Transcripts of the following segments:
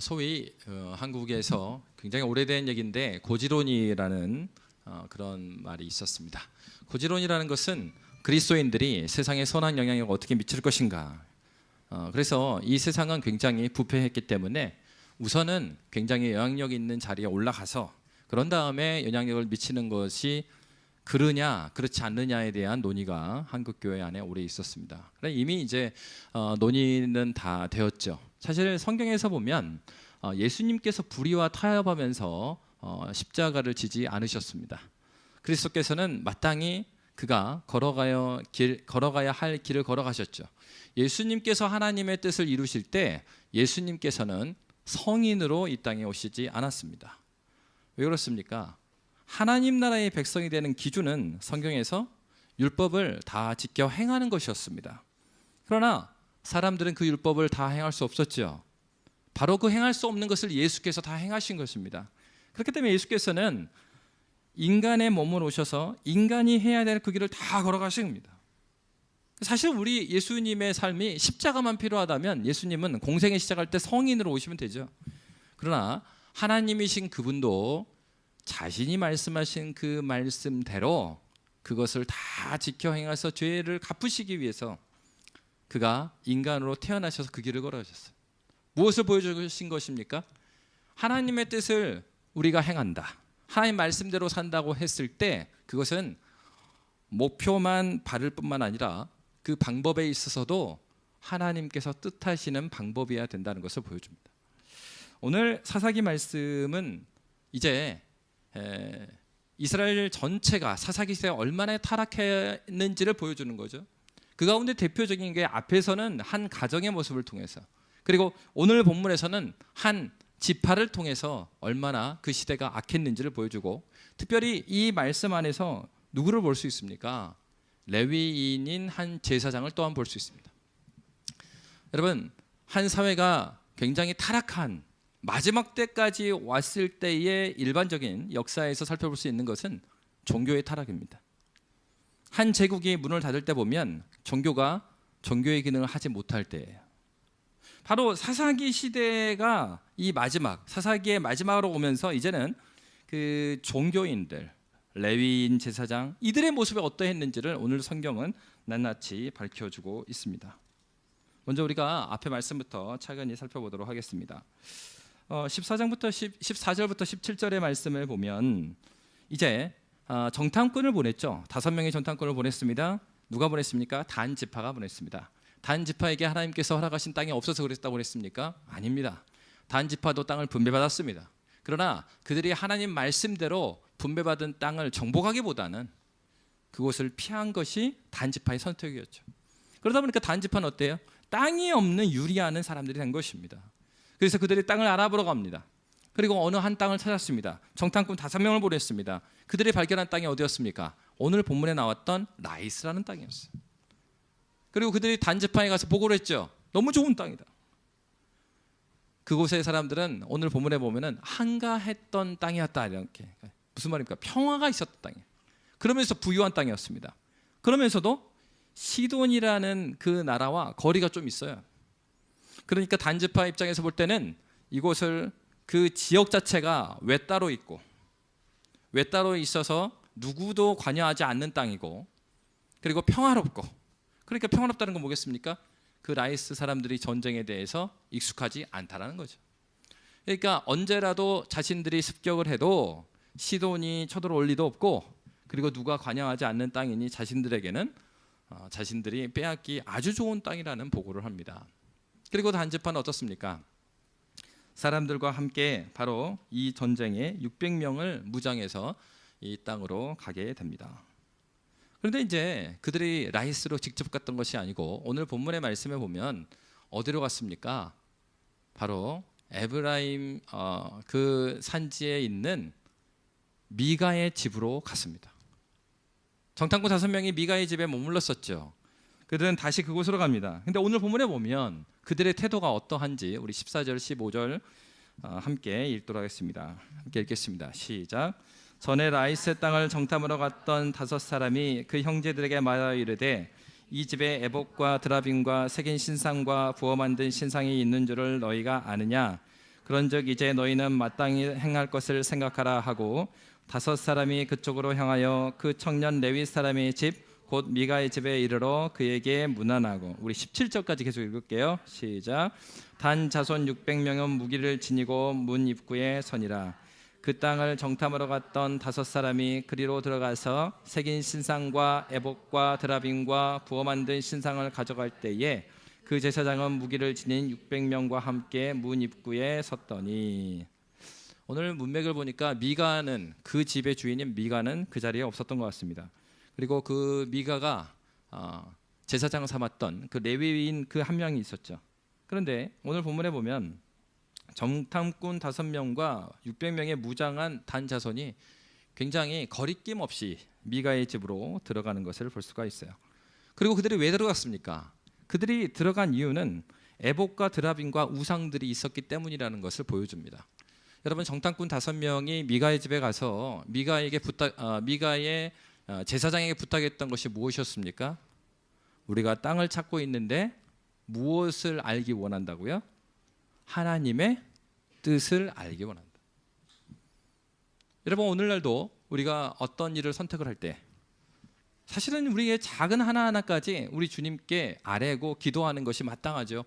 소위 한국에서 굉장히 오래된 얘기인데 고지론이라는 그런 말이 있었습니다. 고지론이라는 것은 그리스도인들이 세상에 선한 영향력을 어떻게 미칠 것인가. 그래서 이 세상은 굉장히 부패했기 때문에 우선은 굉장히 영향력 있는 자리에 올라가서 그런 다음에 영향력을 미치는 것이 그러냐 그렇지 않느냐에 대한 논의가 한국 교회 안에 오래 있었습니다. 이미 이제 논의는 다 되었죠. 사실 성경에서 보면 예수님께서 불의와 타협하면서 십자가를 지지 않으셨습니다. 그리스도께서는 마땅히 그가 걸어가야 할 길을 걸어가셨죠. 예수님께서 하나님의 뜻을 이루실 때 예수님께서는 성인으로 이 땅에 오시지 않았습니다. 왜 그렇습니까? 하나님 나라의 백성이 되는 기준은 성경에서 율법을 다 지켜 행하는 것이었습니다. 그러나 사람들은 그 율법을 다 행할 수 없었죠. 바로 그 행할 수 없는 것을 예수께서 다 행하신 것입니다. 그렇기 때문에 예수께서는 인간의 몸을 오셔서 인간이 해야 될 그 길을 다 걸어가신 겁니다. 사실 우리 예수님의 삶이 십자가만 필요하다면 예수님은 공생에 시작할 때 성인으로 오시면 되죠. 그러나 하나님이신 그분도 자신이 말씀하신 그 말씀대로 그것을 다 지켜 행해서 죄를 갚으시기 위해서 그가 인간으로 태어나셔서 그 길을 걸어가셨어요. 무엇을 보여주신 것입니까? 하나님의 뜻을 우리가 행한다, 하나님 말씀대로 산다고 했을 때 그것은 목표만 바를 뿐만 아니라 그 방법에 있어서도 하나님께서 뜻하시는 방법이어야 된다는 것을 보여줍니다. 오늘 사사기 말씀은 이제 이스라엘 전체가 사사기 시대에 얼마나 타락했는지를 보여주는 거죠. 그 가운데 대표적인 게 앞에서는 한 가정의 모습을 통해서, 그리고 오늘 본문에서는 한 지파를 통해서 얼마나 그 시대가 악했는지를 보여주고, 특별히 이 말씀 안에서 누구를 볼 수 있습니까? 레위인인 한 제사장을 또한 볼 수 있습니다. 여러분, 한 사회가 굉장히 타락한 마지막 때까지 왔을 때의 일반적인 역사에서 살펴볼 수 있는 것은 종교의 타락입니다. 한 제국이 문을 닫을 때 보면 종교가 종교의 기능을 하지 못할 때예요. 바로 사사기 시대가 이 마지막, 사사기의 마지막으로 오면서 이제는 그 종교인들, 레위인 제사장, 이들의 모습이 어떠했는지를 오늘 성경은 낱낱이 밝혀주고 있습니다. 먼저 우리가 앞에 말씀부터 차근히 살펴보도록 하겠습니다. 14절부터 17절의 말씀을 보면 이제 정탐꾼을 보냈죠. 5명의 정탐꾼을 보냈습니다. 누가 보냈습니까? 단 지파가 보냈습니다. 단 지파에게 하나님께서 허락하신 땅이 없어서 그랬다고 그랬습니까? 아닙니다. 단 지파도 땅을 분배받았습니다. 그러나 그들이 하나님 말씀대로 분배받은 땅을 정복하기보다는 그곳을 피한 것이 단 지파의 선택이었죠. 그러다 보니까 단 지파는 어때요? 땅이 없는 유리하는 사람들이 된 것입니다. 그래서 그들이 땅을 알아보러 갑니다. 그리고 어느 한 땅을 찾았습니다. 정탐꾼 5명을 보냈습니다. 그들이 발견한 땅이 어디였습니까? 오늘 본문에 나왔던 라이스라는 땅이었어요. 그리고 그들이 단지파에 가서 보고를 했죠. 너무 좋은 땅이다. 그곳의 사람들은 오늘 본문에 보면은 한가했던 땅이었다, 이렇게. 무슨 말입니까? 평화가 있었던 땅이에요. 그러면서 부유한 땅이었습니다. 그러면서도 시돈이라는 그 나라와 거리가 좀 있어요. 그러니까 단지파 입장에서 볼 때는 이곳을, 그 지역 자체가 외따로 있고 외따로 있어서 누구도 관여하지 않는 땅이고, 그리고 평화롭고, 그러니까 평화롭다는 건 뭐겠습니까? 그 라이스 사람들이 전쟁에 대해서 익숙하지 않다라는 거죠. 그러니까 언제라도 자신들이 습격을 해도 시돈이 쳐들어올 리도 없고, 그리고 누가 관여하지 않는 땅이니 자신들에게는 자신들이 빼앗기 아주 좋은 땅이라는 보고를 합니다. 그리고 단지파는 어떻습니까? 사람들과 함께 바로 이 전쟁에 600명을 무장해서 이 땅으로 가게 됩니다. 그런데 이제 그들이 라이스로 직접 갔던 것이 아니고 오늘 본문의 말씀에 보면 어디로 갔습니까? 바로 에브라임 그 산지에 있는 미가의 집으로 갔습니다. 정탐꾼 5명이 미가의 집에 머물렀었죠. 그들은 다시 그곳으로 갑니다. 근데 오늘 본문에 보면 그들의 태도가 어떠한지 우리 14절, 15절 함께 읽도록 하겠습니다. 함께 읽겠습니다. 시작. 전에 라이스의 땅을 정탐하러 갔던 5사람이 그 형제들에게 말하여 이르되 이 집에 에봇과 드라빔과 새긴 신상과 부어 만든 신상이 있는 줄을 너희가 아느냐? 그런즉 이제 너희는 마땅히 행할 것을 생각하라 하고 5사람이 그쪽으로 향하여 그 청년 레위 사람의 집 곧 미가의 집에 이르러 그에게 문안하고, 우리 17절까지 계속 읽을게요. 시작. 단 자손 600명은 무기를 지니고 문 입구에 서니라. 그 땅을 정탐하러 갔던 5사람이 그리로 들어가서 새긴 신상과 에봇과 드라빔과 부어 만든 신상을 가져갈 때에 그 제사장은 무기를 지닌 600명과 함께 문 입구에 섰더니, 오늘 문맥을 보니까 미가는, 그 집의 주인인 미가는 그 자리에 없었던 것 같습니다. 그리고 그 미가가 제사장을 삼았던 그 레위인 그 한 명이 있었죠. 그런데 오늘 본문에 보면 정탐꾼 5명과 600명의 무장한 단 자손이 굉장히 거리낌 없이 미가의 집으로 들어가는 것을 볼 수가 있어요. 그리고 그들이 왜 들어갔습니까? 그들이 들어간 이유는 에봇과 드라빔과 우상들이 있었기 때문이라는 것을 보여줍니다. 여러분, 정탐꾼 5명이 미가의 집에 가서 미가의 제사장에게 부탁했던 것이 무엇이었습니까? 우리가 땅을 찾고 있는데 무엇을 알기 원한다고요? 하나님의 뜻을 알기 원한다. 여러분, 오늘날도 우리가 어떤 일을 선택을 할 때 사실은 우리의 작은 하나하나까지 우리 주님께 아뢰고 기도하는 것이 마땅하죠.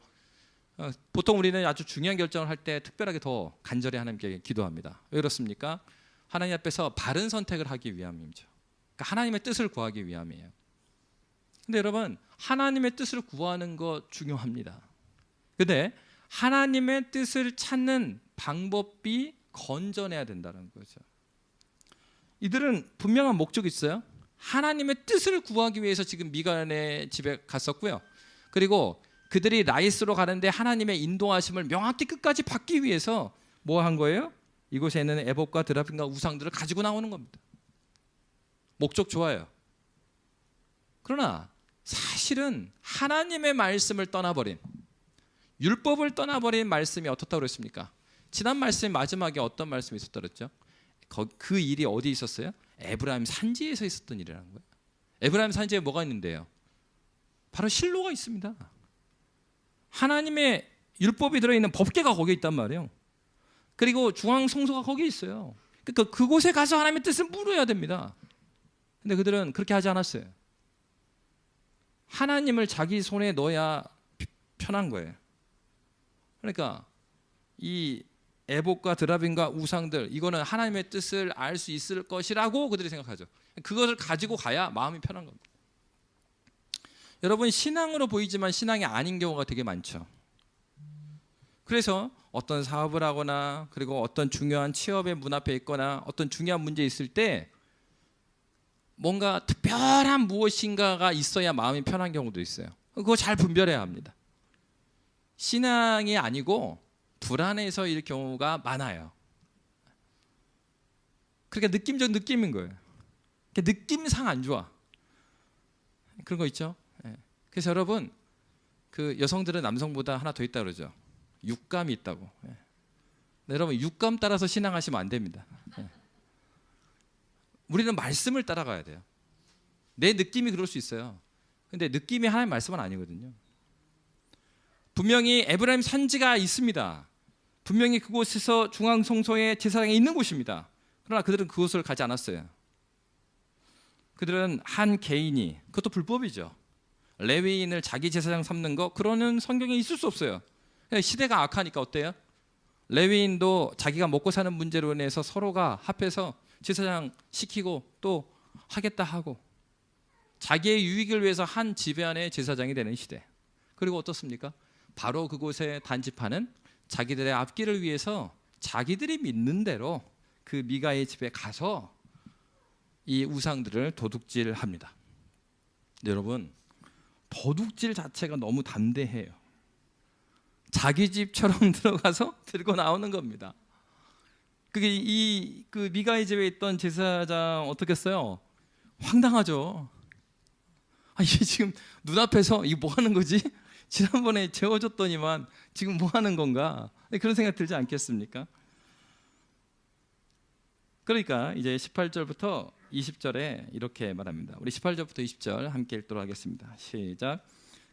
보통 우리는 아주 중요한 결정을 할 때 특별하게 더 간절히 하나님께 기도합니다. 왜 그렇습니까? 하나님 앞에서 바른 선택을 하기 위함이죠. 그러니까 하나님의 뜻을 구하기 위함이에요. 근데 여러분, 하나님의 뜻을 구하는 거 중요합니다. 근데 하나님의 뜻을 찾는 방법이 건전해야 된다는 거죠. 이들은 분명한 목적이 있어요. 하나님의 뜻을 구하기 위해서 지금 미가의 집에 갔었고요. 그리고 그들이 라이스로 가는데 하나님의 인도하심을 명확히 끝까지 받기 위해서 뭐 한 거예요? 이곳에는 에봇과 드라빔과 우상들을 가지고 나오는 겁니다. 목적 좋아요. 그러나 사실은 하나님의 말씀을 떠나버린, 율법을 떠나버린 말씀이 어떻다고 그랬습니까? 지난 말씀 마지막에 어떤 말씀이 있었다고 그랬죠? 그 일이 어디 있었어요? 에브라임 산지에서 있었던 일이라는 거예요. 에브라임 산지에 뭐가 있는데요? 바로 실로가 있습니다. 하나님의 율법이 들어있는 법궤가 거기에 있단 말이에요. 그리고 중앙 성소가 거기에 있어요. 그러니까 그곳에 가서 하나님의 뜻을 물어야 됩니다. 근데 그들은 그렇게 하지 않았어요. 하나님을 자기 손에 넣어야 편한 거예요. 그러니까 이 에봇과 드라빔과 우상들, 이거는 하나님의 뜻을 알 수 있을 것이라고 그들이 생각하죠. 그것을 가지고 가야 마음이 편한 겁니다. 여러분, 신앙으로 보이지만 신앙이 아닌 경우가 되게 많죠. 그래서 어떤 사업을 하거나, 그리고 어떤 중요한 취업의 문 앞에 있거나, 어떤 중요한 문제 있을 때 뭔가 특별한 무엇인가가 있어야 마음이 편한 경우도 있어요. 그거 잘 분별해야 합니다. 신앙이 아니고 불안해서 일 경우가 많아요. 그러니까 느낌적 느낌인 거예요. 그러니까 느낌상 안 좋아. 그런 거 있죠. 그래서 여러분, 그 여성들은 남성보다 하나 더 있다 그러죠. 육감이 있다고. 여러분, 육감 따라서 신앙하시면 안 됩니다. 우리는 말씀을 따라가야 돼요. 내 느낌이 그럴 수 있어요. 근데 느낌이 하나님 말씀은 아니거든요. 분명히 에브라임 산지가 있습니다. 분명히 그곳에서 중앙 성소에 제사장이 있는 곳입니다. 그러나 그들은 그곳을 가지 않았어요. 그들은 한 개인이, 그것도 불법이죠. 레위인을 자기 제사장 삼는 거, 그러는 성경에 있을 수 없어요. 시대가 악하니까 어때요? 레위인도 자기가 먹고 사는 문제로 인해서 서로가 합해서 제사장 시키고 또 하겠다 하고, 자기의 유익을 위해서 한 지배안의 제사장이 되는 시대. 그리고 어떻습니까? 바로 그곳에 단집하는 자기들의 앞길을 위해서 자기들이 믿는 대로 그 미가의 집에 가서 이 우상들을 도둑질합니다. 여러분, 도둑질 자체가 너무 담대해요. 자기 집처럼 들어가서 들고 나오는 겁니다. 그게 그 미가의 집에 있던 제사장 어떻게 했어요? 황당하죠. 이게 지금 눈앞에서 이게 뭐 하는 거지? 지난번에 재워줬더니만 지금 뭐 하는 건가? 그런 생각 들지 않겠습니까? 그러니까 이제 18절부터 20절에 이렇게 말합니다. 우리 18절부터 20절 함께 읽도록 하겠습니다. 시작.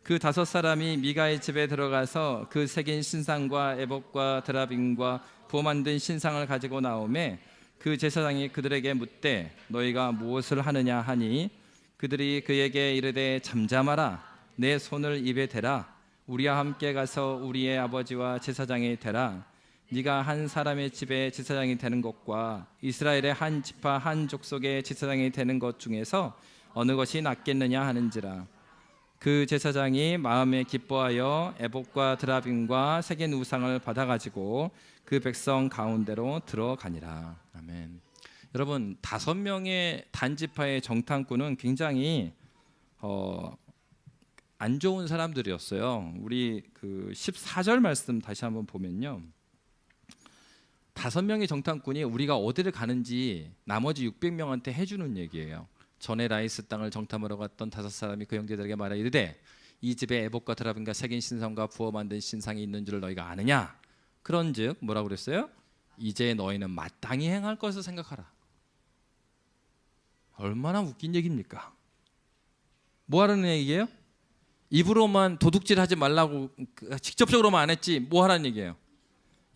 그 5사람이 미가의 집에 들어가서 그 새긴 신상과 에봇과 드라빔과 부어 만든 신상을 가지고 나오매 그 제사장이 그들에게 묻되 너희가 무엇을 하느냐 하니 그들이 그에게 이르되 잠잠하라 내 손을 입에 대라 우리와 함께 가서 우리의 아버지와 제사장이 되라 네가 한 사람의 집에 제사장이 되는 것과 이스라엘의 한 지파 한 족속의 제사장이 되는 것 중에서 어느 것이 낫겠느냐 하는지라. 그 제사장이 마음에 기뻐하여 에봇과 드라빔과 새긴 우상을 받아가지고 그 백성 가운데로 들어가니라. 아멘. 여러분 5명의 단지파의 정탐꾼은 굉장히 안 좋은 사람들이었어요. 우리 그 14절 말씀 다시 한번 보면요. 5명의 정탐꾼이 우리가 어디를 가는지 나머지 600명한테 해주는 얘기예요. 전에 라이스 땅을 정탐하러 갔던 5사람이 그 형제들에게 말하 이르되 이 집에 에봇과 드라빔과 새긴 신상과 부어 만든 신상이 있는 줄 너희가 아느냐? 그런즉 뭐라고 그랬어요? 이제 너희는 마땅히 행할 것을 생각하라. 얼마나 웃긴 얘기입니까? 뭐 하라는 얘기예요? 입으로만 도둑질하지 말라고 직접적으로만 안 했지 뭐 하라는 얘기예요?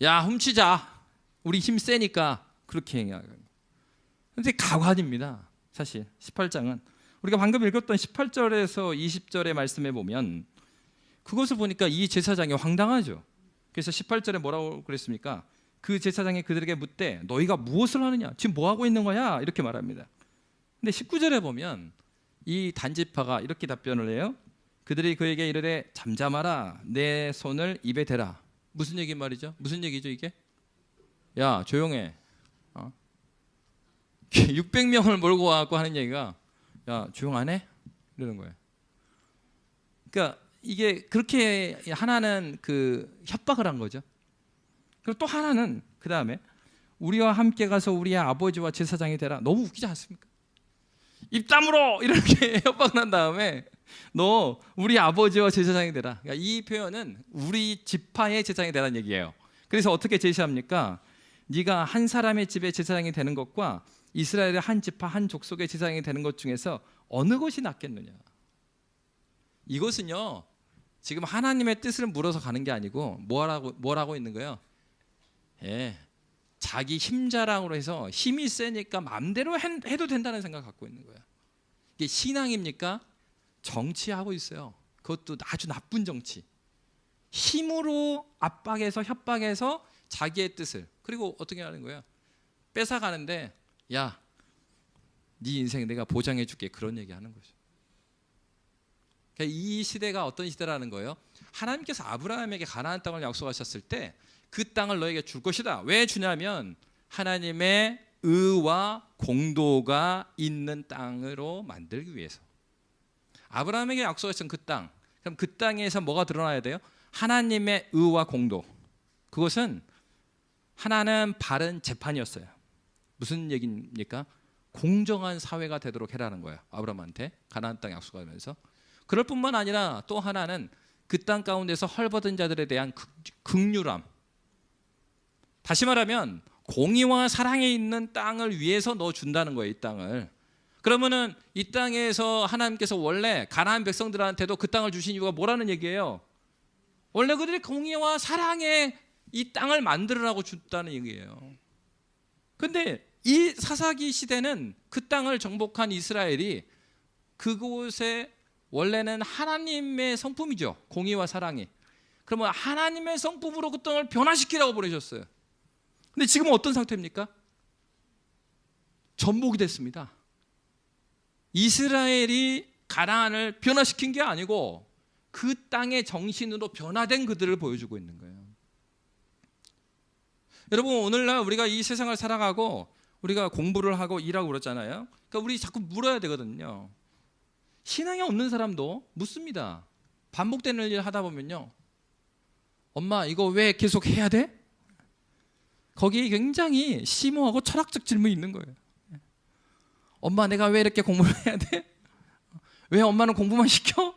야 훔치자. 우리 힘 세니까 그렇게 행해야. 근데 가관입니다. 사실 18장은 우리가 방금 읽었던 18절에서 20절의 말씀에 보면 그것을 보니까 이 제사장이 황당하죠. 그래서 18절에 뭐라고 그랬습니까? 그 제사장이 그들에게 묻되 너희가 무엇을 하느냐? 지금 뭐 하고 있는 거야? 이렇게 말합니다. 근데 19절에 보면 이 단지파가 이렇게 답변을 해요. 그들이 그에게 이르되 잠잠하라 내 손을 입에 대라. 무슨 얘기 말이죠? 무슨 얘기죠 이게? 야 조용해. 600명을 몰고 와갖고 하는 얘기가 야 조용 안 해? 이러는 거예요. 그러니까 이게 그렇게 하나는 그 협박을 한 거죠. 그리고 또 하나는 그 다음에 우리와 함께 가서 우리의 아버지와 제사장이 되라. 너무 웃기지 않습니까? 입 다물어 이렇게 협박을 한 다음에 너 우리 아버지와 제사장이 되라. 그러니까 이 표현은 우리 지파의 제사장이 되라는 얘기예요. 그래서 어떻게 제시합니까? 네가 한 사람의 집에 제사장이 되는 것과 이스라엘의 한 지파 한 족속의 제사장이 되는 것 중에서 어느 것이 낫겠느냐. 이것은요 지금 하나님의 뜻을 물어서 가는 게 아니고 뭐라고 있는 거예요? 자기 힘 자랑으로 해서 힘이 세니까 마음대로 해도 된다는 생각 갖고 있는 거예요. 이게 신앙입니까? 정치하고 있어요. 그것도 아주 나쁜 정치. 힘으로 압박해서 협박해서 자기의 뜻을 그리고 어떻게 하는 거예요? 뺏어가는데 야, 네 인생 내가 보장해 줄게 그런 얘기하는 거죠. 그러니까 이 시대가 어떤 시대라는 거예요? 하나님께서 아브라함에게 가나안 땅을 약속하셨을 때 그 땅을 너에게 줄 것이다. 왜 주냐면 하나님의 의와 공도가 있는 땅으로 만들기 위해서. 아브라함에게 약속하신 그 땅. 그럼 그 땅에서 뭐가 드러나야 돼요? 하나님의 의와 공도. 그것은 하나는 바른 재판이었어요. 무슨 얘기입니까? 공정한 사회가 되도록 해라는 거예요. 아브라함한테 가나안 땅 약속하면서. 그럴 뿐만 아니라 또 하나는 그 땅 가운데서 헐벗은 자들에 대한 긍휼함. 다시 말하면 공의와 사랑에 있는 땅을 위해서 너 준다는 거예요. 이 땅을. 그러면은 이 땅에서 하나님께서 원래 가나안 백성들한테도 그 땅을 주신 이유가 뭐라는 얘기예요? 원래 그들이 공의와 사랑에 이 땅을 만들으라고 줬다는 얘기예요. 근데 이 사사기 시대는 그 땅을 정복한 이스라엘이 그곳에 원래는 하나님의 성품이죠. 공의와 사랑이. 그러면 하나님의 성품으로 그 땅을 변화시키라고 보내셨어요. 근데 지금은 어떤 상태입니까? 전복이 됐습니다. 이스라엘이 가나안을 변화시킨 게 아니고 그 땅의 정신으로 변화된 그들을 보여주고 있는 거예요. 여러분 오늘날 우리가 이 세상을 살아가고 우리가 공부를 하고 일하고 그러잖아요. 그러니까 우리 자꾸 물어야 되거든요. 신앙이 없는 사람도 묻습니다. 반복되는 일 하다 보면요. 엄마 이거 왜 계속 해야 돼? 거기에 굉장히 심오하고 철학적 질문이 있는 거예요. 엄마 내가 왜 이렇게 공부를 해야 돼? 왜 엄마는 공부만 시켜?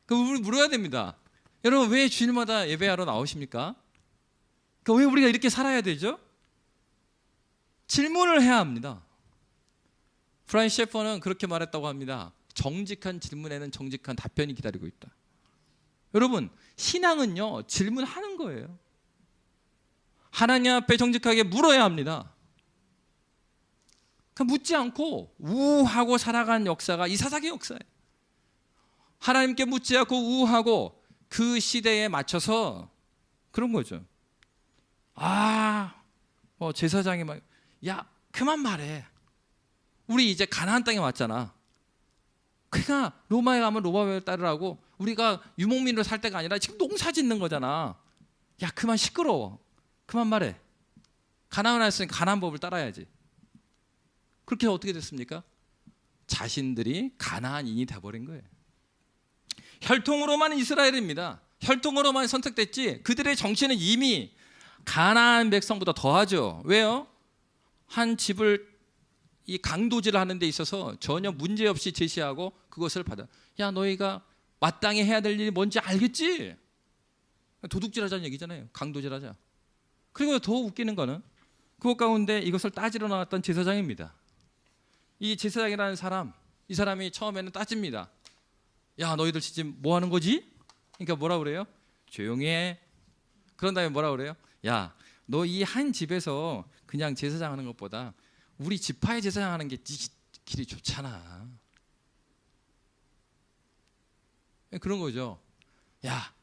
그 우리 물어야 됩니다. 여러분 왜 주일마다 예배하러 나오십니까? 왜 우리가 이렇게 살아야 되죠? 질문을 해야 합니다. 프라인 셰퍼는 그렇게 말했다고 합니다. 정직한 질문에는 정직한 답변이 기다리고 있다. 여러분, 신앙은요, 질문하는 거예요. 하나님 앞에 정직하게 물어야 합니다. 묻지 않고 우하고 살아간 역사가 이 사사기 역사예요. 하나님께 묻지 않고 우하고 그 시대에 맞춰서 그런 거죠. 제사장이 막, 야, 그만 말해. 우리 이제 가나안 땅에 왔잖아. 그러니까 로마에 가면 로마법을 따르라고, 우리가 유목민으로 살 때가 아니라 지금 농사 짓는 거잖아. 야, 그만 시끄러워. 그만 말해. 가나안 왔으니 가나안 법을 따라야지. 그렇게 어떻게 됐습니까? 자신들이 가나안인이 돼버린 거예요. 혈통으로만 이스라엘입니다. 혈통으로만 선택됐지 그들의 정치는 이미 가나안 백성보다 더하죠. 왜요? 한 집을 이 강도질을 하는 데 있어서 전혀 문제없이 제시하고 그것을 받아. 야, 너희가 마땅히 해야 될 일이 뭔지 알겠지? 도둑질하자는 얘기잖아요. 강도질하자. 그리고 더 웃기는 거는 그것 가운데 이것을 따지러 나왔던 제사장입니다. 이 제사장이라는 사람, 이 사람이 처음에는 따집니다. 야, 너희들 지금 뭐 하는 거지? 그러니까 뭐라 그래요? 조용히 해. 그런 다음에 뭐라 그래요? 야, 너 이 한 집에서 그냥 제사장 하는 것보다 우리 지파의 제사장 하는 게 길이 좋잖아. 그런 거죠. 야,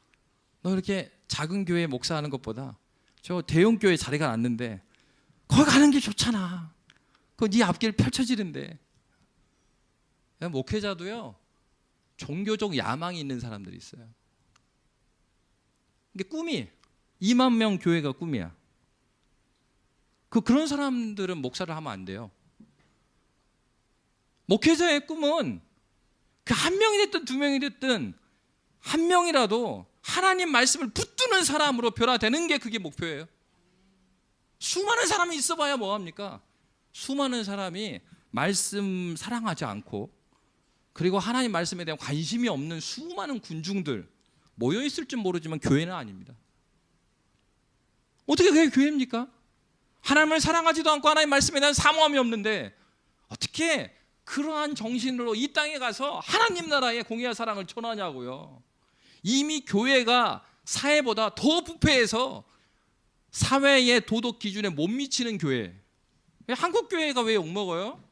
너 이렇게 작은 교회 목사하는 것보다 저 대형 교회 자리가 났는데 거기 가는 게 좋잖아. 그 네 앞길 펼쳐지는데. 목회자도요, 종교적 야망이 있는 사람들이 있어요. 이게 꿈이 2만 명 교회가 꿈이야. 그런 사람들은 목사를 하면 안 돼요. 목회자의 꿈은 그 한 명이 됐든 두 명이 됐든 한 명이라도 하나님 말씀을 붙드는 사람으로 변화되는 게 그게 목표예요. 수많은 사람이 있어봐야 뭐합니까? 수많은 사람이 말씀 사랑하지 않고 그리고 하나님 말씀에 대한 관심이 없는 수많은 군중들 모여있을 줄 모르지만 교회는 아닙니다. 어떻게 그게 교회입니까? 하나님을 사랑하지도 않고 하나님 말씀에 대한 사모함이 없는데 어떻게 그러한 정신으로 이 땅에 가서 하나님 나라에 공의와 사랑을 전하냐고요. 이미 교회가 사회보다 더 부패해서 사회의 도덕 기준에 못 미치는 교회. 한국 교회가 왜 욕먹어요?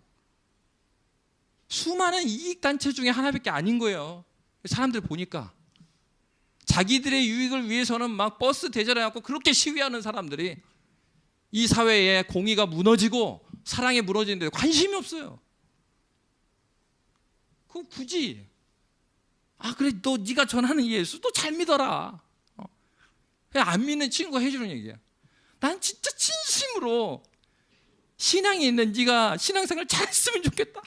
수많은 이익단체 중에 하나밖에 아닌 거예요. 사람들 보니까 자기들의 유익을 위해서는 막 버스 대절해갖고 그렇게 시위하는 사람들이 이 사회에 공의가 무너지고 사랑이 무너지는데 관심이 없어요. 그럼 굳이 그래, 너 네가 전하는 예수 너 잘 믿어라. 그냥 안 믿는 친구가 해주는 얘기야. 난 진짜 진심으로 신앙이 있는 네가 신앙생활 잘했으면 좋겠다.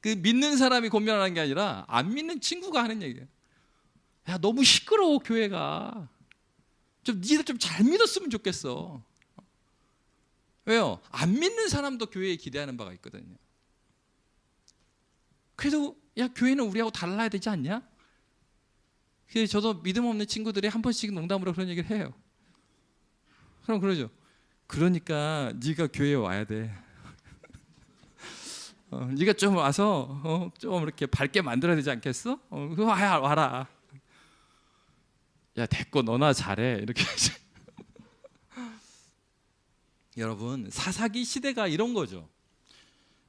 그 믿는 사람이 고민하는 게 아니라 안 믿는 친구가 하는 얘기예요. 야, 너무 시끄러워 교회가. 니들 좀 잘 믿었으면 좋겠어. 왜요? 안 믿는 사람도 교회에 기대하는 바가 있거든요. 그래도 야, 교회는 우리하고 달라야 되지 않냐? 그래서 저도 믿음 없는 친구들이 한 번씩 농담으로 그런 얘기를 해요. 그럼 그러죠. 그러니까 네가 교회에 와야 돼. 네가 좀 와서 좀 이렇게 밝게 만들어야 되지 않겠어? 그거 와라. 야, 됐고 너나 잘해. 이렇게 여러분, 사사기 시대가 이런 거죠.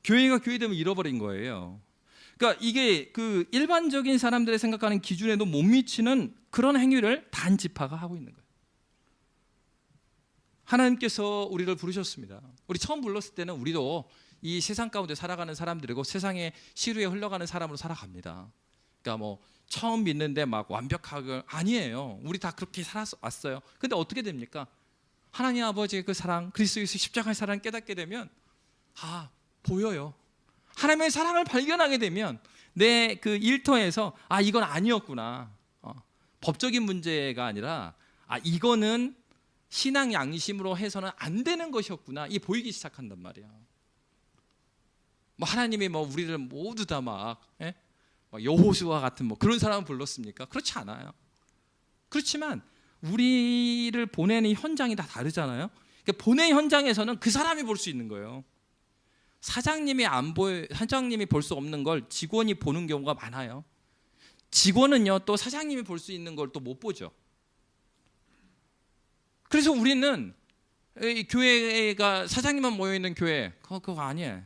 교회가 교회되면 잃어버린 거예요. 그러니까 이게 그 일반적인 사람들의 생각하는 기준에도 못 미치는 그런 행위를 단지파가 하고 있는 거예요. 하나님께서 우리를 부르셨습니다. 우리 처음 불렀을 때는 우리도 이 세상 가운데 살아가는 사람들이고 세상의 시류에 흘러가는 사람으로 살아갑니다. 그러니까 뭐 처음 믿는데 막 완벽하게 아니에요. 우리 다 그렇게 살아왔어요. 근데 어떻게 됩니까? 하나님 아버지의 그 사랑, 그리스도 예수 십자가의 사랑을 깨닫게 되면 보여요. 하나님의 사랑을 발견하게 되면 내 그 일터에서 이건 아니었구나. 법적인 문제가 아니라 이거는 신앙 양심으로 해서는 안 되는 것이었구나. 이게 보이기 시작한단 말이야. 뭐 하나님이 뭐 우리를 모두 다 막 여호수아 같은 뭐 그런 사람을 불렀습니까? 그렇지 않아요. 그렇지만 우리를 보내는 현장이 다 다르잖아요. 그러니까 보낸 현장에서는 그 사람이 볼 수 있는 거예요. 사장님이 볼 수 없는 걸 직원이 보는 경우가 많아요. 직원은요 또 사장님이 볼 수 있는 걸 또 못 보죠. 그래서 우리는 이 교회가 사장님만 모여 있는 교회 그거 아니에요.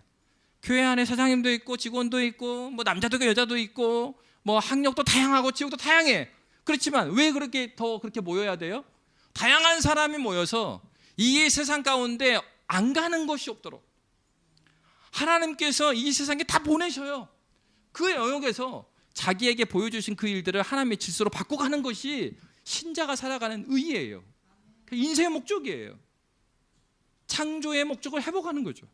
교회 안에 사장님도 있고 직원도 있고 뭐 남자도 있고 여자도 있고 뭐 학력도 다양하고 지역도 다양해. 그렇지만 왜 그렇게 모여야 돼요? 다양한 사람이 모여서 이 세상 가운데 안 가는 것이 없도록 하나님께서 이 세상에 다 보내셔요. 그 영역에서 자기에게 보여주신 그 일들을 하나님의 질서로 바꿔가는 것이 신자가 살아가는 의의예요. 인생의 목적이에요. 창조의 목적을 회복하는 거죠.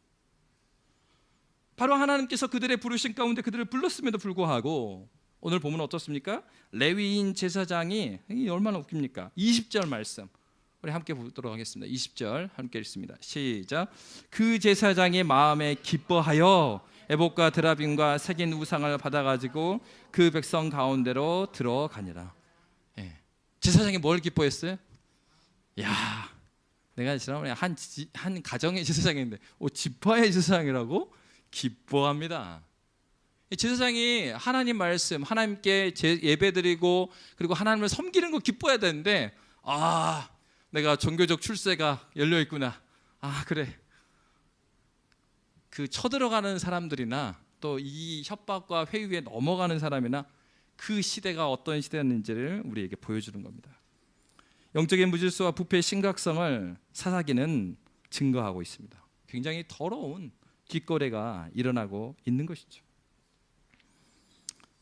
바로 하나님께서 그들의 부르신 가운데 그들을 불렀음에도 불구하고 오늘 보면 어떻습니까? 레위인 제사장이 얼마나 웃깁니까? 20절 말씀 우리 함께 보도록 하겠습니다. 20절 함께 읽습니다. 시작. 그 제사장이 마음에 기뻐하여 에봇과 드라빔과 새긴 우상을 받아가지고 그 백성 가운데로 들어가니라. 제사장이 뭘 기뻐했어요? 야, 내가 지난번에 한 가정의 제사장인데 지파의 제사장이라고 기뻐합니다. 제사장이 하나님 말씀, 하나님께 예배드리고 그리고 하나님을 섬기는 거 기뻐해야 되는데 내가 종교적 출세가 열려 있구나. 그래. 그 쳐들어가는 사람들이나 또 이 협박과 회유에 넘어가는 사람이나 그 시대가 어떤 시대였는지를 우리에게 보여주는 겁니다. 영적인 무질서와 부패의 심각성을 사사기는 증거하고 있습니다. 굉장히 더러운 뒷거래가 일어나고 있는 것이죠.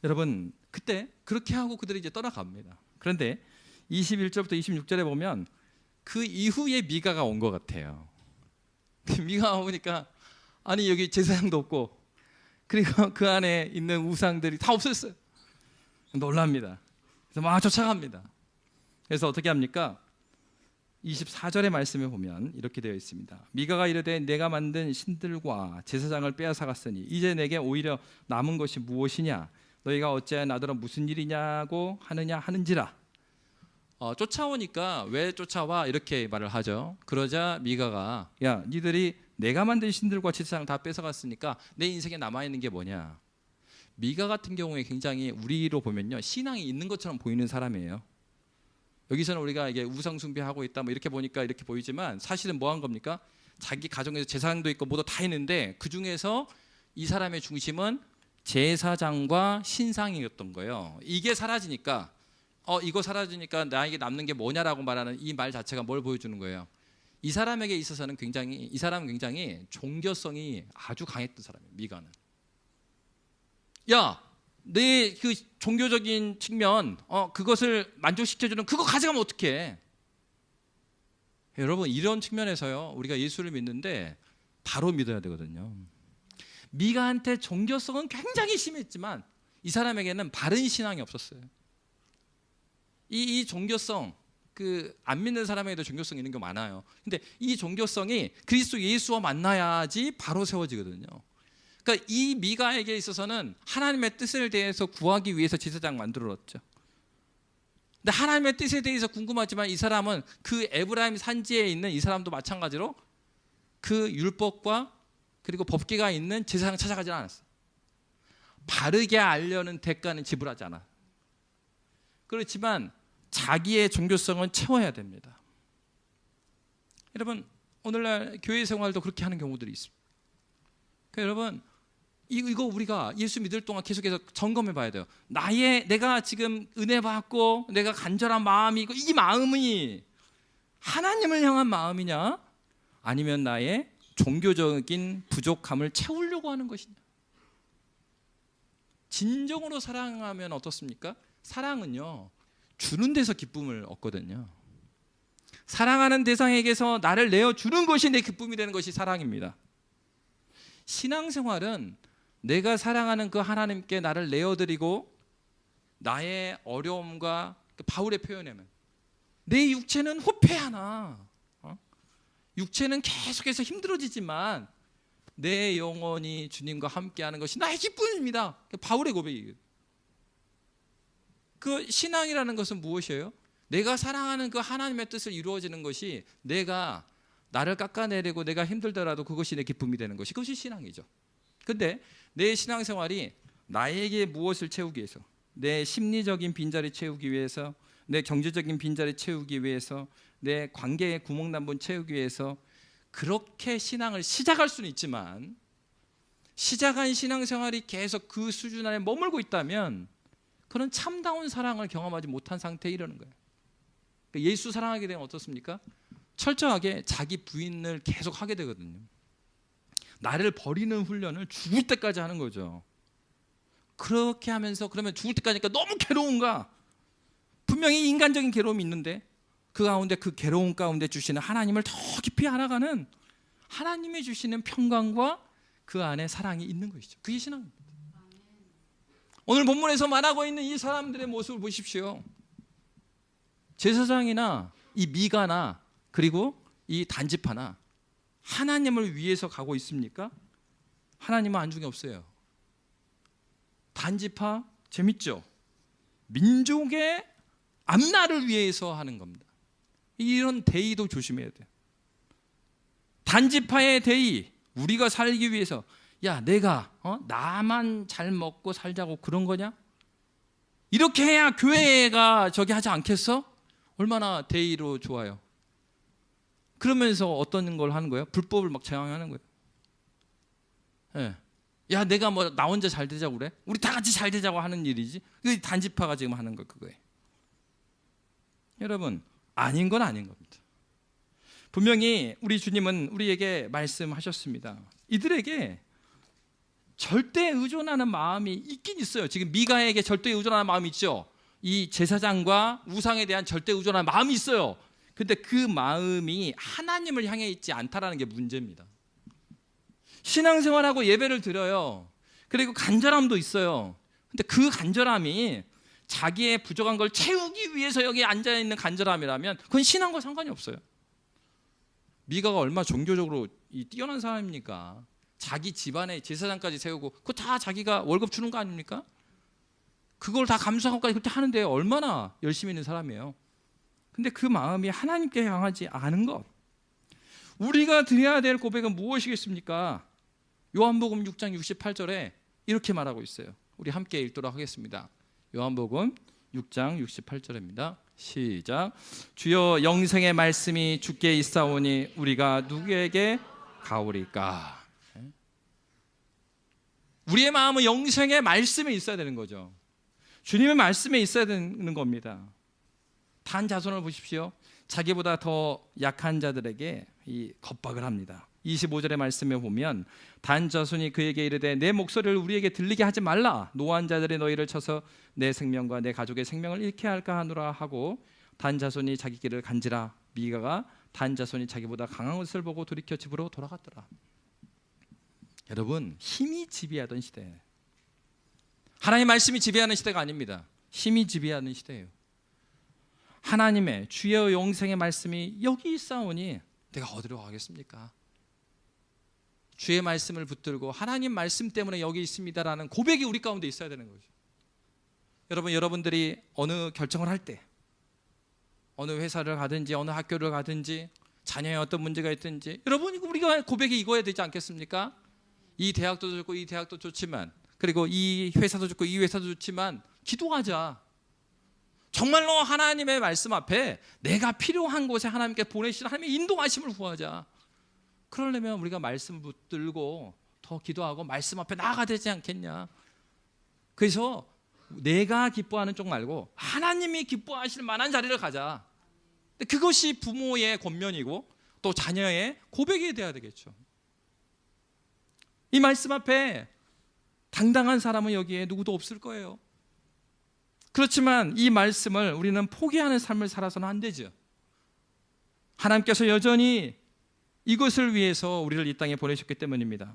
여러분 그때 그렇게 하고 그들이 이제 떠나갑니다. 그런데 21절부터 26절에 보면 그 이후에 미가가 온 것 같아요. 미가가 오니까 아니 여기 제사장도 없고 그리고 그 안에 있는 우상들이 다 없었어요. 놀랍니다. 그래서 막 쫓아갑니다. 그래서 어떻게 합니까? 24절의 말씀에 보면 이렇게 되어 있습니다. 미가가 이르되 내가 만든 신들과 제사장을 빼앗아갔으니 이제 내게 오히려 남은 것이 무엇이냐? 너희가 어찌하여 나더러 무슨 일이냐고 하는지라. 쫓아오니까 왜 쫓아와 이렇게 말을 하죠. 그러자 미가가 야 니들이 내가 만든 신들과 제사장 다 뺏어갔으니까 내 인생에 남아있는 게 뭐냐. 미가 같은 경우에 굉장히 우리로 보면요 신앙이 있는 것처럼 보이는 사람이에요. 여기서는 우리가 이게 우상 숭배하고 있다 뭐 이렇게 보니까 이렇게 보이지만 사실은 뭐 한 겁니까? 자기 가정에서 제사장도 있고 뭐도 다 있는데 그 중에서 이 사람의 중심은 제사장과 신상이었던 거예요. 이게 사라지니까 이거 사라지니까 나에게 남는 게 뭐냐라고 말하는 이 말 자체가 뭘 보여주는 거예요? 이 사람에게 있어서는 이 사람은 굉장히 종교성이 아주 강했던 사람이에요. 미가는. 야, 내 그 종교적인 측면 그것을 만족시켜주는 그거 가져가면 어떡해? 여러분 이런 측면에서요 우리가 예수를 믿는데 바로 믿어야 되거든요. 미가한테 종교성은 굉장히 심했지만 이 사람에게는 바른 신앙이 없었어요. 이 종교성 안 믿는 사람에게도 종교성이 있는 게 많아요. 근데 이 종교성이 그리스도 예수와 만나야지 바로 세워지거든요. 그러니까 이 미가에게 있어서는 하나님의 뜻을 대해서 구하기 위해서 제사장 만들어놨죠. 근데 하나님의 뜻에 대해서 궁금하지만 이 사람은 그 에브라임 산지에 있는 이 사람도 마찬가지로 그 율법과 그리고 법계가 있는 제사장 찾아가지 않았어요. 바르게 알려는 대가는 지불하지 않아요. 그렇지만 자기의 종교성은 채워야 됩니다. 여러분 오늘날 교회 생활도 그렇게 하는 경우들이 있습니다. 그러니까 여러분 이거 우리가 예수 믿을 동안 계속해서 점검해 봐야 돼요. 내가 지금 은혜 받고 내가 간절한 마음이고 이 마음이 하나님을 향한 마음이냐 아니면 나의 종교적인 부족함을 채우려고 하는 것이냐. 진정으로 사랑하면 어떻습니까? 사랑은요 주는 데서 기쁨을 얻거든요. 사랑하는 대상에게서 나를 내어주는 것이 내 기쁨이 되는 것이 사랑입니다. 신앙생활은 내가 사랑하는 그 하나님께 나를 내어드리고 나의 어려움과 바울의 표현에는 내 육체는 후패하나 육체는 계속해서 힘들어지지만 내 영혼이 주님과 함께하는 것이 나의 기쁨입니다. 바울의 고백이에요. 그 신앙이라는 것은 무엇이에요? 내가 사랑하는 그 하나님의 뜻을 이루어지는 것이 내가 나를 깎아내리고 내가 힘들더라도 그것이 내 기쁨이 되는 것이, 그것이 신앙이죠. 근데 내 신앙생활이 나에게 무엇을 채우기 위해서, 내 심리적인 빈자리 채우기 위해서, 내 경제적인 빈자리 채우기 위해서, 내 관계의 구멍난분 채우기 위해서 그렇게 신앙을 시작할 수는 있지만, 시작한 신앙생활이 계속 그 수준 안에 머물고 있다면 그는 참다운 사랑을 경험하지 못한 상태에 이르는 거예요. 예수 사랑하게 되면 어떻습니까? 철저하게 자기 부인을 계속 하게 되거든요. 나를 버리는 훈련을 죽을 때까지 하는 거죠. 그렇게 하면서 그러면 죽을 때까지니까 너무 괴로운가? 분명히 인간적인 괴로움이 있는데 그 가운데, 그 괴로움 가운데 주시는 하나님을 더 깊이 알아가는, 하나님이 주시는 평강과 그 안에 사랑이 있는 것이죠. 그게 신앙입니다. 오늘 본문에서 말하고 있는 이 사람들의 모습을 보십시오. 제사장이나 이 미가나 그리고 이 단지파나 하나님을 위해서 가고 있습니까? 하나님은 안중에 없어요. 단지파 재밌죠? 민족의 앞날을 위해서 하는 겁니다. 이런 대의도 조심해야 돼요. 단지파의 대의, 우리가 살기 위해서, 야 내가 나만 잘 먹고 살자고 그런 거냐? 이렇게 해야 교회가 저기 하지 않겠어? 얼마나 대의로 좋아요. 그러면서 어떤 걸 하는 거예요? 불법을 막 제왕하는 거예요. 네. 야 내가 뭐 나 혼자 잘 되자고 그래? 우리 다 같이 잘 되자고 하는 일이지. 그 단지파가 지금 하는 거 그거예요. 여러분, 아닌 건 아닌 겁니다. 분명히 우리 주님은 우리에게 말씀하셨습니다. 이들에게 절대 의존하는 마음이 있긴 있어요. 지금 미가에게 절대 의존하는 마음이 있죠. 이 제사장과 우상에 대한 절대 의존하는 마음이 있어요. 근데 그 마음이 하나님을 향해 있지 않다라는 게 문제입니다. 신앙생활하고 예배를 드려요. 그리고 간절함도 있어요. 근데 그 간절함이 자기의 부족한 걸 채우기 위해서 여기 앉아있는 간절함이라면 그건 신앙과 상관이 없어요. 미가가 얼마나 종교적으로 뛰어난 사람입니까? 자기 집안에 제사장까지 세우고 그거 다 자기가 월급 주는 거 아닙니까? 그걸 다 감수하고까지 그렇게 하는데 얼마나 열심히 있는 사람이에요. 근데 그 마음이 하나님께 향하지 않은 것. 우리가 드려야 될 고백은 무엇이겠습니까? 요한복음 6장 68절에 이렇게 말하고 있어요. 우리 함께 읽도록 하겠습니다. 요한복음 6장 68절입니다. 시작. 주여 영생의 말씀이 주께 있사오니 우리가 누구에게 가오리까? 우리의 마음은 영생의 말씀에 있어야 되는 거죠. 주님의 말씀에 있어야 되는 겁니다. 단 자손을 보십시오. 자기보다 더 약한 자들에게 이 겁박을 합니다. 25절의 말씀에 보면 단 자손이 그에게 이르되 내 목소리를 우리에게 들리게 하지 말라. 노한 자들이 너희를 쳐서 내 생명과 내 가족의 생명을 잃게 할까 하노라 하고 단 자손이 자기 길을 간지라. 미가가 단 자손이 자기보다 강한 것을 보고 돌이켜 집으로 돌아갔더라. 여러분, 힘이 지배하던 시대, 하나님 말씀이 지배하는 시대가 아닙니다. 힘이 지배하는 시대예요. 하나님의 주의 영생의 말씀이 여기 있사오니 내가 어디로 가겠습니까? 주의 말씀을 붙들고 하나님 말씀 때문에 여기 있습니다라는 고백이 우리 가운데 있어야 되는 거죠. 여러분, 여러분들이 어느 결정을 할 때, 어느 회사를 가든지 어느 학교를 가든지 자녀의 어떤 문제가 있든지, 여러분 우리가 고백이 이거야 되지 않겠습니까? 이 대학도 좋고 이 대학도 좋지만, 그리고 이 회사도 좋고 이 회사도 좋지만 기도하자. 정말로 하나님의 말씀 앞에 내가 필요한 곳에 하나님께 보내시는 하나님의 인도하심을 구하자. 그러려면 우리가 말씀을 붙들고 더 기도하고 말씀 앞에 나아가야 되지 않겠냐. 그래서 내가 기뻐하는 쪽 말고 하나님이 기뻐하실 만한 자리를 가자. 그것이 부모의 권면이고 또 자녀의 고백이 돼야 되겠죠. 이 말씀 앞에 당당한 사람은 여기에 누구도 없을 거예요. 그렇지만 이 말씀을 우리는 포기하는 삶을 살아서는 안 되죠. 하나님께서 여전히 이것을 위해서 우리를 이 땅에 보내셨기 때문입니다.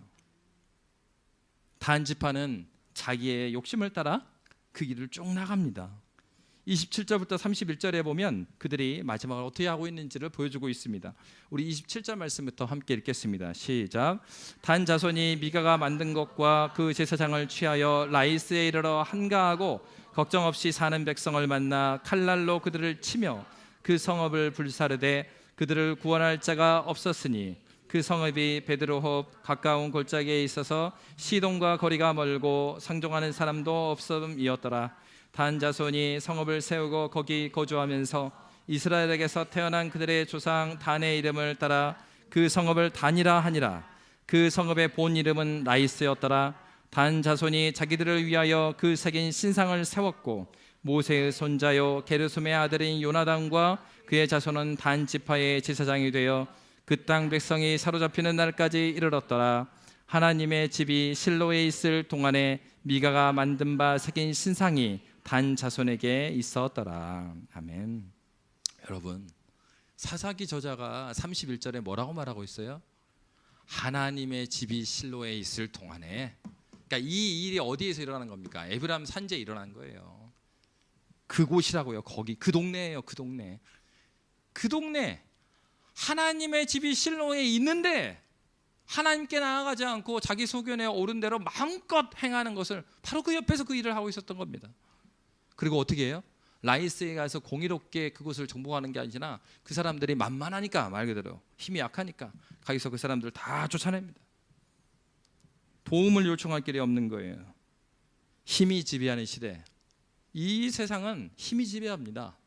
단지파는 자기의 욕심을 따라 그 길을 쭉 나갑니다. 27절부터 31절에 보면 그들이 마지막을 어떻게 하고 있는지를 보여주고 있습니다. 우리 27절 말씀부터 함께 읽겠습니다. 시작. 단 자손이 미가가 만든 것과 그 제사장을 취하여 라이스에 이르러 한가하고 걱정 없이 사는 백성을 만나 칼날로 그들을 치며 그 성읍을 불사르되 그들을 구원할 자가 없었으니 그 성읍이 베드로홉 가까운 골짜기에 있어서 시돈과 거리가 멀고 상종하는 사람도 없음이었더라. 단 자손이 성읍을 세우고 거기 거주하면서 이스라엘에게서 태어난 그들의 조상 단의 이름을 따라 그 성읍을 단이라 하니라. 그 성읍의 본 이름은 라이스였더라. 단 자손이 자기들을 위하여 그 새긴 신상을 세웠고 모세의 손자요 게르솜의 아들인 요나단과 그의 자손은 단 지파의 제사장이 되어 그 땅 백성이 사로잡히는 날까지 이르렀더라. 하나님의 집이 실로에 있을 동안에 미가가 만든 바 새긴 신상이 단 자손에게 있었더라. 아멘. 여러분, 사사기 저자가 31절에 뭐라고 말하고 있어요? 하나님의 집이 실로에 있을 동안에. 그러니까 이 일이 어디에서 일어나는 겁니까? 에브라임 산지에 일어난 거예요. 그곳이라고요. 거기 그 동네예요. 그 동네. 그 동네. 하나님의 집이 실로에 있는데 하나님께 나아가지 않고 자기 소견에 오른 대로 마음껏 행하는 것을 바로 그 옆에서 그 일을 하고 있었던 겁니다. 그리고 어떻게 해요? 라이스에 가서 공의롭게 그곳을 정복하는 게 아니라 그 사람들이 만만하니까, 말 그대로 힘이 약하니까 거기서 그 사람들을 다 쫓아냅니다. 도움을 요청할 길이 없는 거예요. 힘이 지배하는 시대. 이 세상은 힘이 지배합니다.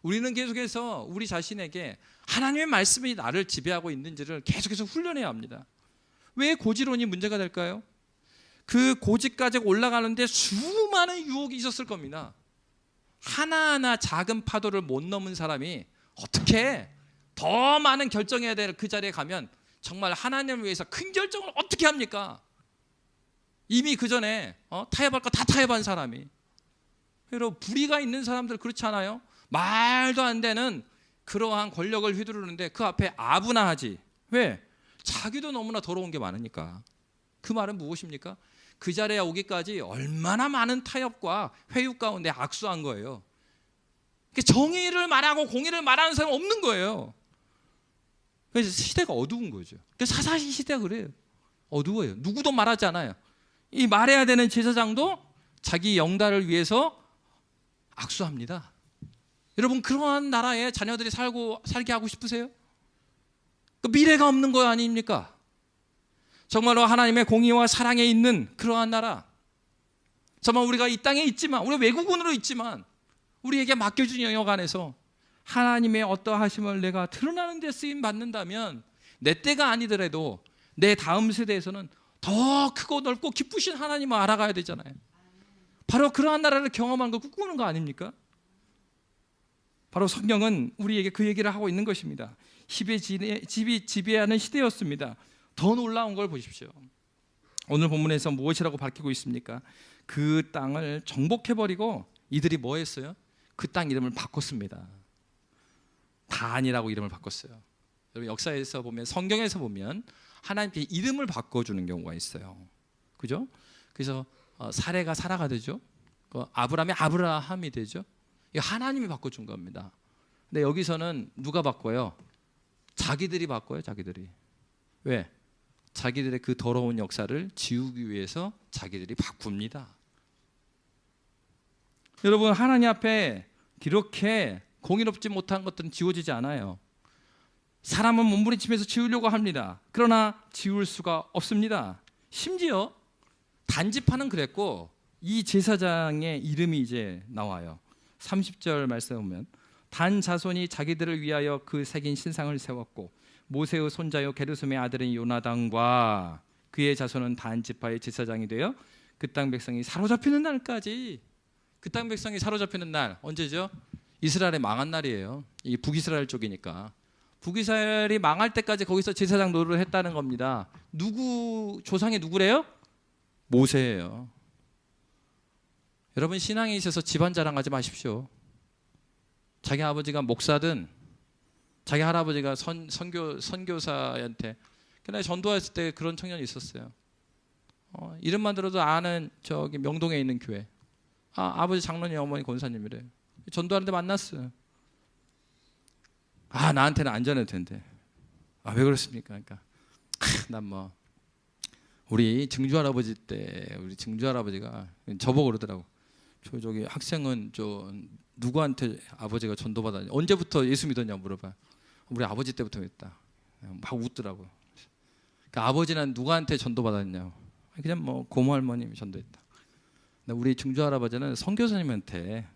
우리는 계속해서 우리 자신에게 하나님의 말씀이 나를 지배하고 있는지를 계속해서 훈련해야 합니다. 왜 고지론이 문제가 될까요? 그 고지까지 올라가는데 수많은 유혹이 있었을 겁니다. 하나하나 작은 파도를 못 넘은 사람이 어떻게 더 많은 결정해야 될 그 자리에 가면 정말 하나님을 위해서 큰 결정을 어떻게 합니까? 이미 그 전에 타협할 거 다 타협한 사람이. 여러분, 불의가 있는 사람들 그렇지 않아요? 말도 안 되는 그러한 권력을 휘두르는데 그 앞에 아부나 하지. 왜? 자기도 너무나 더러운 게 많으니까. 그 말은 무엇입니까? 그 자리에 오기까지 얼마나 많은 타협과 회유 가운데 악수한 거예요. 정의를 말하고 공의를 말하는 사람은 없는 거예요. 그래서 시대가 어두운 거죠. 사사시 시대가 그래요. 어두워요. 누구도 말하지 않아요. 이 말해야 되는 제사장도 자기 영달을 위해서 악수합니다. 여러분, 그러한 나라에 자녀들이 살게 하고 싶으세요? 미래가 없는 거 아닙니까? 정말로 하나님의 공의와 사랑에 있는 그러한 나라. 정말 우리가 이 땅에 있지만, 우리 외국인으로 있지만 우리에게 맡겨준 영역 안에서 하나님의 어떠하심을 내가 드러나는 데 쓰임 받는다면 내 때가 아니더라도 내 다음 세대에서는 더 크고 넓고 기쁘신 하나님을 알아가야 되잖아요. 바로 그러한 나라를 경험하는 걸 꿈꾸는 거 아닙니까? 바로 성경은 우리에게 그 얘기를 하고 있는 것입니다. 집이 지배하는 시대였습니다. 더 놀라운 걸 보십시오. 오늘 본문에서 무엇이라고 밝히고 있습니까? 그 땅을 정복해버리고 이들이 뭐 했어요? 그 땅 이름을 바꿨습니다. 단이라고 이름을 바꿨어요. 여러분, 역사에서 보면, 성경에서 보면 하나님께 이름을 바꿔주는 경우가 있어요. 그죠? 그래서 사레가 사라가 되죠. 아브라함이 아브라함이 되죠. 이거 하나님이 바꿔준 겁니다. 근데 여기서는 누가 바꿔요? 자기들이 바꿔요. 자기들이. 왜? 자기들의 그 더러운 역사를 지우기 위해서 자기들이 바꿉니다. 여러분, 하나님 앞에 이렇게 공의롭지 못한 것들은 지워지지 않아요. 사람은 몸부림치면서 지우려고 합니다. 그러나 지울 수가 없습니다. 심지어 단지파는 그랬고, 이 제사장의 이름이 이제 나와요. 30절 말씀 보면 단 자손이 자기들을 위하여 그 새긴 신상을 세웠고 모세의 손자요 게르솜의 아들인 요나단과 그의 자손은 단 지파의 제사장이 되어 그 땅 백성이 사로잡히는 날까지. 그 땅 백성이 사로잡히는 날 언제죠? 이스라엘이 망한 날이에요. 이 북이스라엘 쪽이니까. 북이스라엘이 망할 때까지 거기서 제사장 노릇을 했다는 겁니다. 누구 조상이 누구래요? 모세예요. 여러분, 신앙에 있어서 집안 자랑하지 마십시오. 자기 아버지가 목사든 자기 할아버지가 선교사한테 그날 전도했을 때 그런 청년이 있었어요. 이름만 들어도 아는 저기 명동에 있는 교회. 아버지 장로님, 어머니 권사님이래요. 전도하는데 만났어요. 나한테는 안전해도 된대. 왜 그렇습니까? 그러니까 난 뭐 우리 증주 할아버지 때 우리 증주 할아버지가 저보고 그러더라고. 저기 학생은 누구한테 아버지가 전도받았냐, 언제부터 예수 믿었냐 물어봐. 우리 아버지 때부터 그랬다. 막 웃더라고요. 그 아버지는 누구한테 전도받았냐고. 그냥 뭐 고모 할머님이 전도했다. 근데 우리 증조 할아버지는 선교사님한테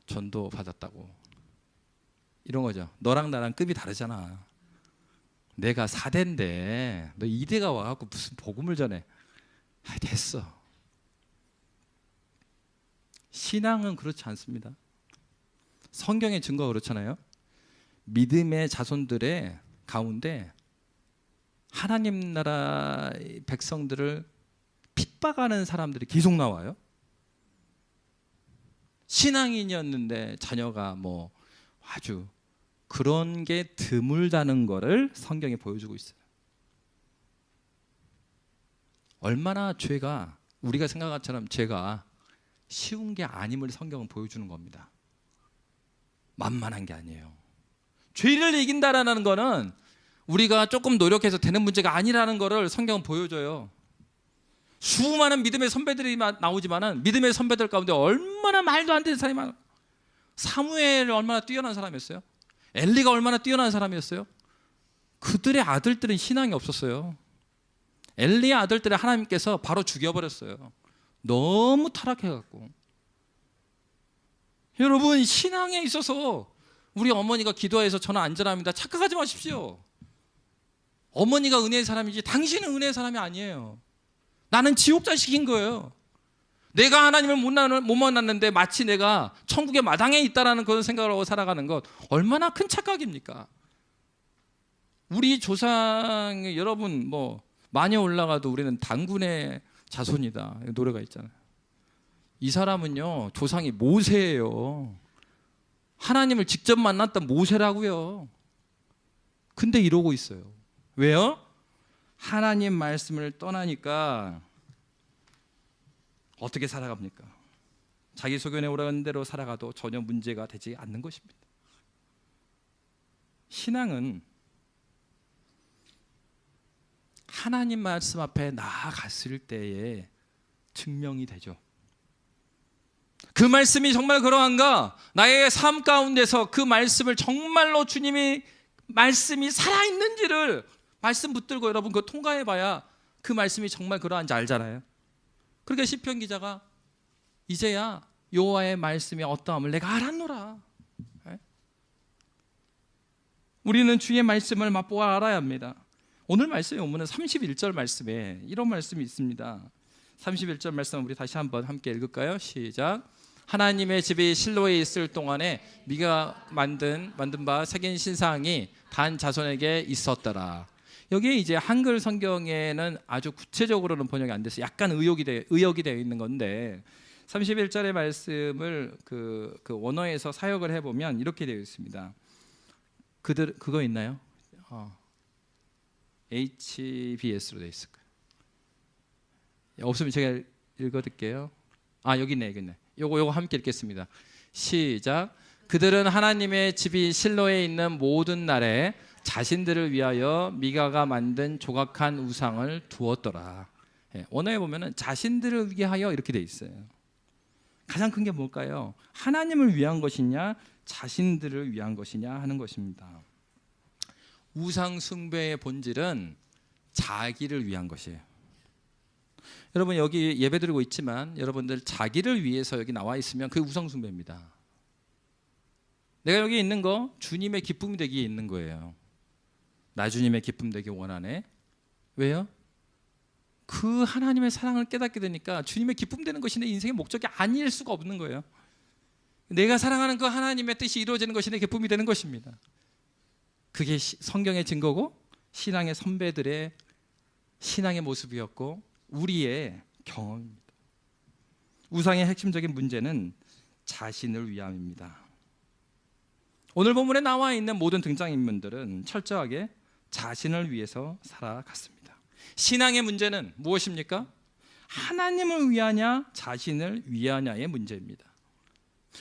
전도받았다고. 이런 거죠. 너랑 나랑 급이 다르잖아. 내가 4대인데 너 2대가 와갖고 무슨 복음을 전해. 됐어. 신앙은 그렇지 않습니다. 성경의 증거가 그렇잖아요. 믿음의 자손들의 가운데 하나님 나라 백성들을 핍박하는 사람들이 계속 나와요. 신앙인이었는데 자녀가 뭐 아주 그런 게 드물다는 거를 성경이 보여주고 있어요. 얼마나 죄가, 우리가 생각한 것처럼 죄가 쉬운 게 아님을 성경은 보여주는 겁니다. 만만한 게 아니에요. 죄를 이긴다라는 거는 우리가 조금 노력해서 되는 문제가 아니라는 거를 성경은 보여줘요. 수많은 믿음의 선배들이 나오지만은 믿음의 선배들 가운데 얼마나 말도 안 되는 사람이 많아요. 사무엘이 얼마나 뛰어난 사람이었어요. 엘리가 얼마나 뛰어난 사람이었어요. 그들의 아들들은 신앙이 없었어요. 엘리의 아들들을 하나님께서 바로 죽여버렸어요. 너무 타락해갖고. 여러분, 신앙에 있어서 우리 어머니가 기도해서 저는 안전합니다. 착각하지 마십시오. 어머니가 은혜의 사람이지 당신은 은혜의 사람이 아니에요. 나는 지옥 자식인 거예요. 내가 하나님을 못 만났는데 마치 내가 천국의 마당에 있다라는 그런 생각을 하고 살아가는 것 얼마나 큰 착각입니까? 우리 조상이 여러분 뭐 많이 올라가도 우리는 단군의 자손이다 노래가 있잖아요. 이 사람은요 조상이 모세예요. 하나님을 직접 만났던 모세라고요. 근데 이러고 있어요. 왜요? 하나님 말씀을 떠나니까 어떻게 살아갑니까? 자기 소견에 오르는 대로 살아가도 전혀 문제가 되지 않는 것입니다. 신앙은 하나님 말씀 앞에 나아갔을 때에 증명이 되죠. 그 말씀이 정말 그러한가? 나의 삶 가운데서 그 말씀을 정말로 주님이 말씀이 살아있는지를 말씀 붙들고 여러분 그거 통과해봐야 그 말씀이 정말 그러한지 알잖아요. 그러니까 시편 기자가 이제야 여호와의 말씀이 어떠함을 내가 알았노라. 우리는 주의 말씀을 맛보아 알아야 합니다. 오늘 말씀에 보면 31절 말씀에 이런 말씀이 있습니다. 31절 말씀 우리 다시 한번 함께 읽을까요? 시작. 하나님의 집이 실로에 있을 동안에 미가 만든 바 새긴 신상이 단 자손에게 있었더라. 여기에 이제 한글 성경에는 아주 구체적으로는 번역이 안 돼서 약간 의역이 되어 있는 건데 31절의 말씀을 그 원어에서 사역을 해보면 이렇게 되어 있습니다. 그거 있나요? HBS로 되어 있을 거예요. 없으면 제가 읽어드릴게요. 여기 있네. 요거 함께 읽겠습니다. 시작. 그들은 하나님의 집이 실로에 있는 모든 날에 자신들을 위하여 미가가 만든 조각한 우상을 두었더라. 원어에 보면은 자신들을 위하여 이렇게 돼 있어요. 가장 큰 게 뭘까요? 하나님을 위한 것이냐, 자신들을 위한 것이냐 하는 것입니다. 우상 숭배의 본질은 자기를 위한 것이에요. 여러분 여기 예배드리고 있지만 여러분들 자기를 위해서 여기 나와 있으면 그게 우상 숭배입니다. 내가 여기 있는 거 주님의 기쁨이 되기에 있는 거예요. 나 주님의 기쁨 되기 원하네. 왜요? 그 하나님의 사랑을 깨닫게 되니까 주님의 기쁨 되는 것이 내 인생의 목적이 아닐 수가 없는 거예요. 내가 사랑하는 그 하나님의 뜻이 이루어지는 것이 내 기쁨이 되는 것입니다. 그게 성경의 증거고 신앙의 선배들의 신앙의 모습이었고 우리의 경험입니다. 우상의 핵심적인 문제는 자신을 위함입니다. 오늘 본문에 나와 있는 모든 등장인물들은 철저하게 자신을 위해서 살아갔습니다. 신앙의 문제는 무엇입니까? 하나님을 위하냐 자신을 위하냐의 문제입니다.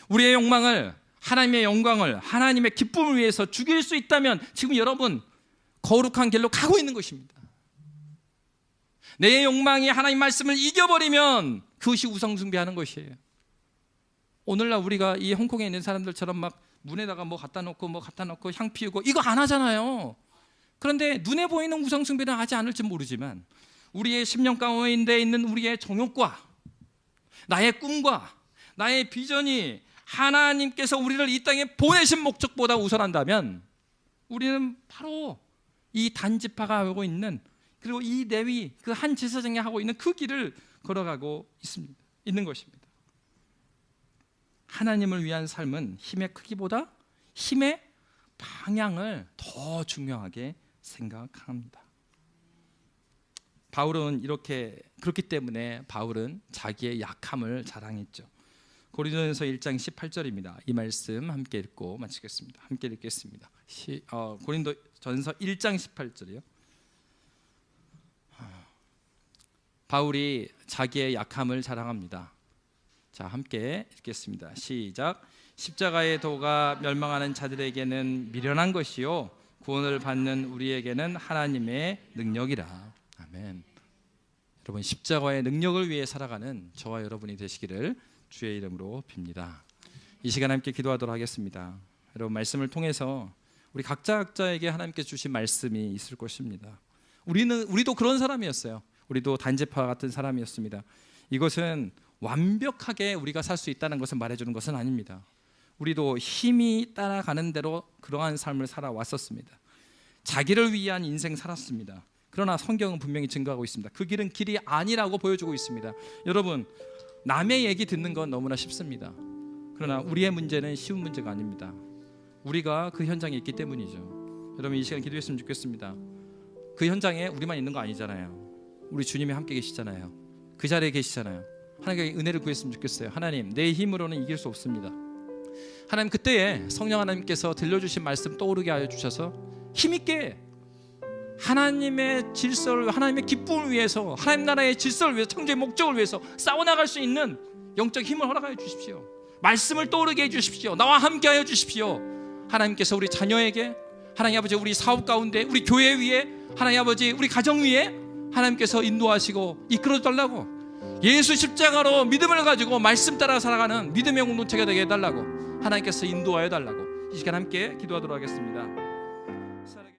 우리의 욕망을 하나님의 영광을 하나님의 기쁨을 위해서 죽일 수 있다면 지금 여러분 거룩한 길로 가고 있는 것입니다. 내 욕망이 하나님 말씀을 이겨버리면 그것이 우상 숭배하는 것이에요. 오늘날 우리가 이 홍콩에 있는 사람들처럼 막 문에다가 뭐 갖다 놓고 향 피우고 이거 안 하잖아요. 그런데 눈에 보이는 우상 숭배는 하지 않을지 모르지만 우리의 심령 가운데 있는 우리의 정욕과 나의 꿈과 나의 비전이 하나님께서 우리를 이 땅에 보내신 목적보다 우선한다면 우리는 바로 이 단지파가 하고 있는, 그리고 이 레위 그 한 제사장이 하고 있는 그 길을 걸어가고 있는 것입니다. 하나님을 위한 삶은 힘의 크기보다 힘의 방향을 더 중요하게 생각합니다. 바울은 그렇기 때문에 바울은 자기의 약함을 자랑했죠. 고린도전서 1장 18절입니다. 이 말씀 함께 읽고 마치겠습니다. 함께 읽겠습니다. 고린도전서 1장 18절이요. 바울이 자기의 약함을 자랑합니다. 자, 함께 읽겠습니다. 시작. 십자가의 도가 멸망하는 자들에게는 미련한 것이요 구원을 받는 우리에게는 하나님의 능력이라. 아멘. 여러분, 십자가의 능력을 위해 살아가는 저와 여러분이 되시기를 주의 이름으로 빕니다. 이 시간 함께 기도하도록 하겠습니다. 여러분, 말씀을 통해서 우리 각자에게 하나님께 주신 말씀이 있을 것입니다. 우리도 그런 사람이었어요. 우리도 단지파 같은 사람이었습니다. 이것은 완벽하게 우리가 살 수 있다는 것을 말해주는 것은 아닙니다. 우리도 힘이 따라가는 대로 그러한 삶을 살아왔었습니다. 자기를 위한 인생 살았습니다. 그러나 성경은 분명히 증거하고 있습니다. 그 길은 길이 아니라고 보여주고 있습니다. 여러분, 남의 얘기 듣는 건 너무나 쉽습니다. 그러나 우리의 문제는 쉬운 문제가 아닙니다. 우리가 그 현장에 있기 때문이죠. 여러분, 이 시간 기도했으면 좋겠습니다. 그 현장에 우리만 있는 거 아니잖아요. 우리 주님이 함께 계시잖아요. 그 자리에 계시잖아요. 하나님께 은혜를 구했으면 좋겠어요. 하나님, 내 힘으로는 이길 수 없습니다. 하나님, 그때에 성령 하나님께서 들려주신 말씀 떠오르게 하여 주셔서 힘있게 하나님의 질서를, 하나님의 기쁨을 위해서, 하나님 나라의 질서를 위해서, 창조의 목적을 위해서 싸워나갈 수 있는 영적 힘을 허락하여 주십시오. 말씀을 떠오르게 해주십시오. 나와 함께 하여 주십시오. 하나님께서 우리 자녀에게, 하나님 아버지 우리 사업 가운데, 우리 교회 위에, 하나님 아버지 우리 가정 위에 하나님께서 인도하시고 이끌어달라고, 예수 십자가로 믿음을 가지고 말씀 따라 살아가는 믿음의 공동체가 되게 해달라고 하나님께서 인도하여 달라고 이 시간 함께 기도하도록 하겠습니다.